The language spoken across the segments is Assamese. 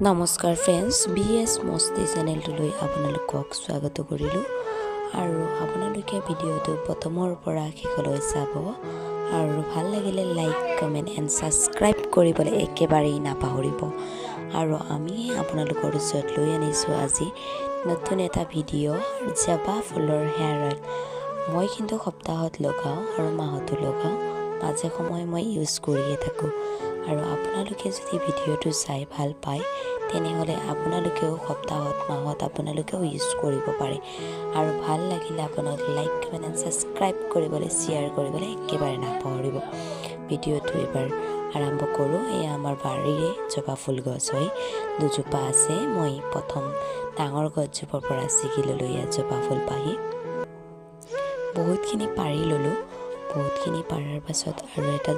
নমস্কাৰ ফ্ৰেণ্ডছ, BS মস্তি চেনেলটোলৈ আপোনালোকক স্বাগত কৰিলোঁ। আৰু আপোনালোকে ভিডিঅ'টো প্ৰথমৰ পৰা শেষলৈ চাব আৰু ভাল লাগিলে লাইক, কমেণ্ট এণ্ড ছাবস্ক্ৰাইব কৰিবলৈ একেবাৰেই নাপাহৰিব। আৰু আমি আপোনালোকৰ ওচৰত লৈ আনিছোঁ আজি নতুন এটা ভিডিঅ' জবা ফুলৰ হেয়াৰ অইল। মই কিন্তু সপ্তাহত লগাওঁ আৰু মাহতো লগাওঁ, মাজে সময়ে মই ইউজ কৰিয়ে থাকোঁ। আৰু আপোনালোকে যদি ভিডিঅ'টো চাই ভাল পায় তেনেহ'লে আপোনালোকেও সপ্তাহত মাহত আপোনালোকেও ইউজ কৰিব পাৰে। আৰু ভাল লাগিলে আপোনালোকে লাইক, কমেণ্ট এণ্ড ছাবস্ক্ৰাইব কৰিবলৈ, শ্বেয়াৰ কৰিবলৈ একেবাৰে নাপাহৰিব। ভিডিঅ'টো এবাৰ আৰম্ভ কৰোঁ। এয়া আমাৰ বাৰীৰে জবা ফুল গছ হয়, দুজোপা আছে। মই প্ৰথম ডাঙৰ গছজোপাৰ পৰা ছিগি ল'লোঁ ইয়াত জবা ফুল পাহি। বহুতখিনি পাৰি ল'লোঁ। বহুতখিনি পাৰাৰ পাছত আৰু এটা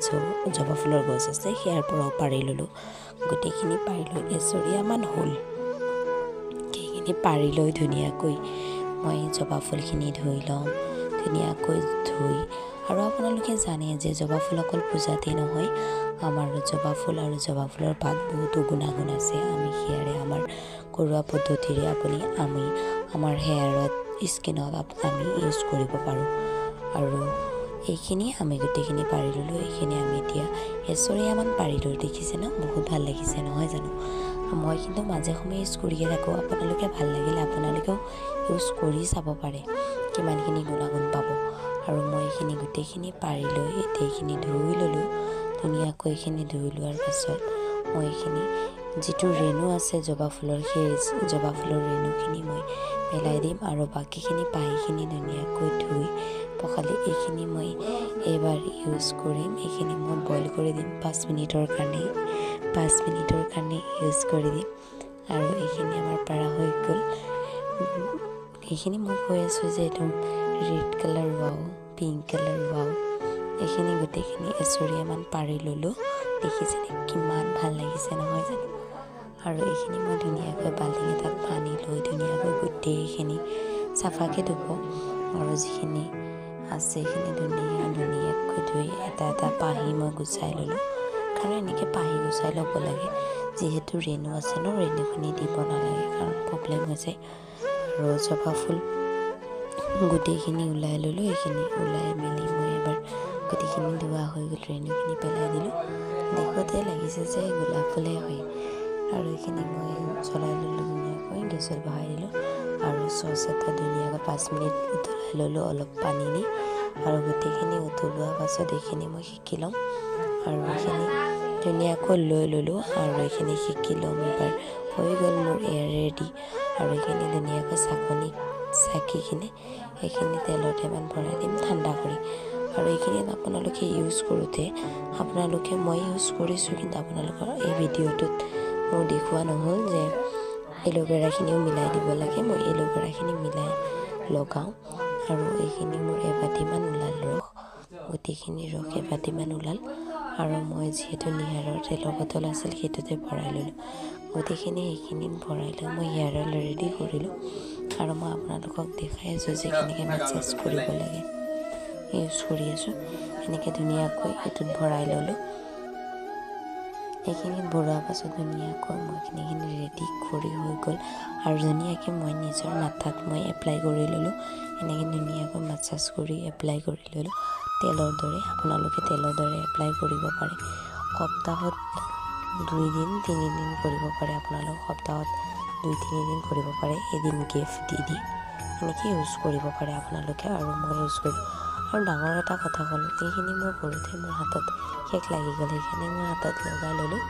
জবা ফুলৰ গছ আছে, সেয়াৰ পৰাও পাৰি ল'লোঁ। গোটেইখিনি পাৰি লৈ এচৰীয়ামান হ'ল। সেইখিনি পাৰি লৈ ধুনীয়াকৈ মই জবা ফুলখিনি ধুই লওঁ, ধুনীয়াকৈ ধুই। আৰু আপোনালোকে জানে যে জবা ফুল অকল পূজাতেই নহয়, আমাৰ জবা ফুল আৰু জবা ফুলৰ পাত বহুতো গুণাগুণ আছে। আমি সেয়াৰে আমাৰ ঘৰুৱা পদ্ধতিৰে আমি আমাৰ হেয়াৰত, স্কিনত আমি ইউজ কৰিব পাৰোঁ। আৰু এইখিনি আমি গোটেইখিনি পাৰি ল'লোঁ। এইখিনি আমি এতিয়া এচৰীয়ামান পাৰিলোঁ, দেখিছে ন? বহুত ভাল লাগিছে নহয় জানো? মই কিন্তু মাজে সময়ে ইউজ কৰিয়ে থাকোঁ। আপোনালোকে ভাল লাগিলে আপোনালোকেও ইউজ কৰি চাব পাৰে, কিমানখিনি গুণাগুণ পাব। আৰু মই এইখিনি গোটেইখিনি পাৰি লৈ এতিয়া এইখিনি ধুই ল'লোঁ। ধুনীয়াকৈ এইখিনি ধুই লোৱাৰ পাছত মই এইখিনি যিটো ৰেণু আছে জবা ফুলৰ, সেই জবা ফুলৰ ৰেণুখিনি মই পেলাই দিম। আৰু বাকীখিনি পাহিখিনি ধুনীয়াকৈ ধুই পখালি এইখিনি মই এবাৰ ইউজ কৰিম। এইখিনি মই বইল কৰি দিম 5 মিনিটৰ কাৰণে। 5 মিনিটৰ কাৰণে ইউজ কৰি দিম। আৰু এইখিনি আমাৰ পাৰা হৈ গ'ল। এইখিনি মই কৈ আছোঁ যে একদম red colour wow, pink colour wow. এইখিনি গোটেইখিনি এচৰীয়ামান পাৰি ল'লোঁ। দেখিছেনে কিমান ভাল লাগিছে নহয় জানো? আৰু এইখিনি মই ধুনীয়াকৈ বাল্টিং এটাত পানী লৈ ধুনীয়াকৈ গোটেইখিনি চাফাকৈ ধুব। আৰু যিখিনি আছে সেইখিনি ধুনীয়াকৈ ধুই এটা এটা পাহি মই গুচাই ল'লোঁ। কাৰণ এনেকৈ পাহি গুচাই ল'ব লাগে, যিহেতু ৰেণু আছে ন, ৰেণুখিনি দিব নালাগে কাৰণ প্ৰব্লেম হৈ যায়। আৰু জবা ফুল গোটেইখিনি ওলাই ল'লোঁ। এইখিনি ওলাই মেলি মই এবাৰ গোটেইখিনি ধোৱা হৈ গ'ল, ৰেণুখিনি পেলাই দিলোঁ। দেখোঁতে লাগিছে যে গোলাপ ফুলে হয়। আৰু এইখিনি মই জ্বলাই ল'লোঁ, ধুনীয়াকৈ গেছত বহাই দিলোঁ। আৰু চচ এটা ধুনীয়াকৈ 5 মিনিট উতলাই ল'লোঁ অলপ পানী দি। আৰু গোটেইখিনি উতলোৱাৰ পাছত এইখিনি মই শিকি ল'ম। আৰু এইখিনি ধুনীয়াকৈ লৈ ল'লোঁ। আৰু এইখিনি শিকি ল'ম এবাৰ, হৈ গ'ল মোৰ এয়াৰ ৰেডি। আৰু এইখিনি ধুনীয়াকৈ চাকি কিনে সেইখিনি তেলত এবাৰ ভৰাই দিম ঠাণ্ডা কৰি। আৰু এইখিনিত আপোনালোকে ইউজ কৰোঁতে মই ইউজ কৰিছোঁ, কিন্তু আপোনালোকৰ এই ভিডিঅ'টোত মোৰ দেখুওৱা নহ'ল যে এল'ভেৰাখিনিও মিলাই দিব লাগে। মই এল'ভেৰাখিনি মিলাই লগাওঁ। আৰু এইখিনি মোৰ এবাটিমান ওলাল ৰস, গোটেইখিনি ৰস এবাটিমান ওলাল। আৰু মই যিহেতু নিহাৰৰ তেলৰ বটল আছিল সেইটোতে ভৰাই ল'লোঁ। গোটেইখিনি সেইখিনিত ভৰাই লৈ মই হেয়াৰ অইল ৰেডি কৰিলোঁ। আৰু মই আপোনালোকক দেখাই আছোঁ যে কেনেকৈ মাছাজ কৰিব লাগে, ইউজ কৰি আছোঁ। এনেকৈ ধুনীয়াকৈ এইটোত ভৰাই ল'লোঁ। এইখিনিত ভৰোৱাৰ পাছত ধুনীয়াকৈ মই এইখিনি ৰেডি কৰি হৈ গ'ল। আৰু ধুনীয়াকৈ মই নিজৰ মাথাত মই এপ্লাই কৰি ল'লোঁ। এনেকৈ ধুনীয়াকৈ মাছাজ কৰি এপ্লাই কৰি ল'লোঁ। তেলৰ দৰে আপোনালোকে তেলৰ দৰে এপ্লাই কৰিব পাৰে। সপ্তাহত 2 দিন 3 দিন কৰিব পাৰে। আপোনালোক সপ্তাহত 2-3 দিন কৰিব পাৰে, এদিন গেপ দি এনেকৈ ইউজ কৰিব পাৰে আপোনালোকে। আৰু মই ইউজ কৰিলোঁ। আৰু ডাঙৰ এটা কথা হ'ল, এইখিনি মই কৰোঁতে মোৰ হাতত শেষ লাগি গ'ল, সেইখিনি মই হাতত লগাই ল'লোঁ,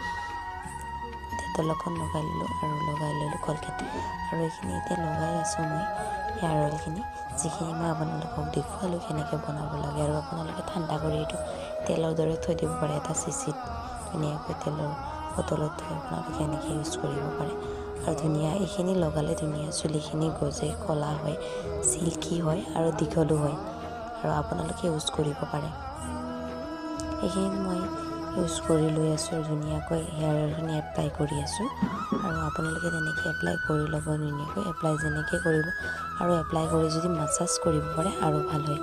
ডেটল অকণ লগাই ল'লোঁ। আৰু লগাই ল'লোঁ কলগেট। আৰু এইখিনি এতিয়া লগাই আছোঁ মই হেয়াৰ অইলখিনি, যিখিনি মই আপোনালোকক দেখুৱালোঁ কেনেকৈ বনাব লাগে। আৰু আপোনালোকে ঠাণ্ডা কৰি এইটো তেলৰ দৰে থৈ দিব পাৰে এটা চিচিত, ধুনীয়াকৈ তেলৰ বটলত থৈ আপোনালোকে এনেকৈ ইউজ কৰিব পাৰে। আৰু ধুনীয়া এইখিনি লগালে ধুনীয়া চুলিখিনি গজে, ক'লা হয়, চিল্কি হয় আৰু দীঘলো হয়। আৰু আপোনালোকে ইউজ কৰিব পাৰে। এইখিনি মই ইউজ কৰি লৈ আছোঁ আৰু ধুনীয়াকৈ হেয়াৰ অইলখিনি এপ্লাই কৰি আছোঁ। আৰু আপোনালোকে তেনেকৈ এপ্লাই কৰি ল'ব, ধুনীয়াকৈ এপ্লাই যেনেকৈ কৰিব। আৰু এপ্লাই কৰি যদি মাছাজ কৰিব পাৰে আৰু ভাল হয়।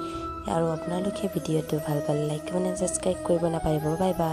আৰু আপোনালোকে ভিডিঅ'টো ভাল পালে লাইক, কমেণ্ট, ছাবস্ক্ৰাইব কৰিব নাপাহৰিব। Bye bye.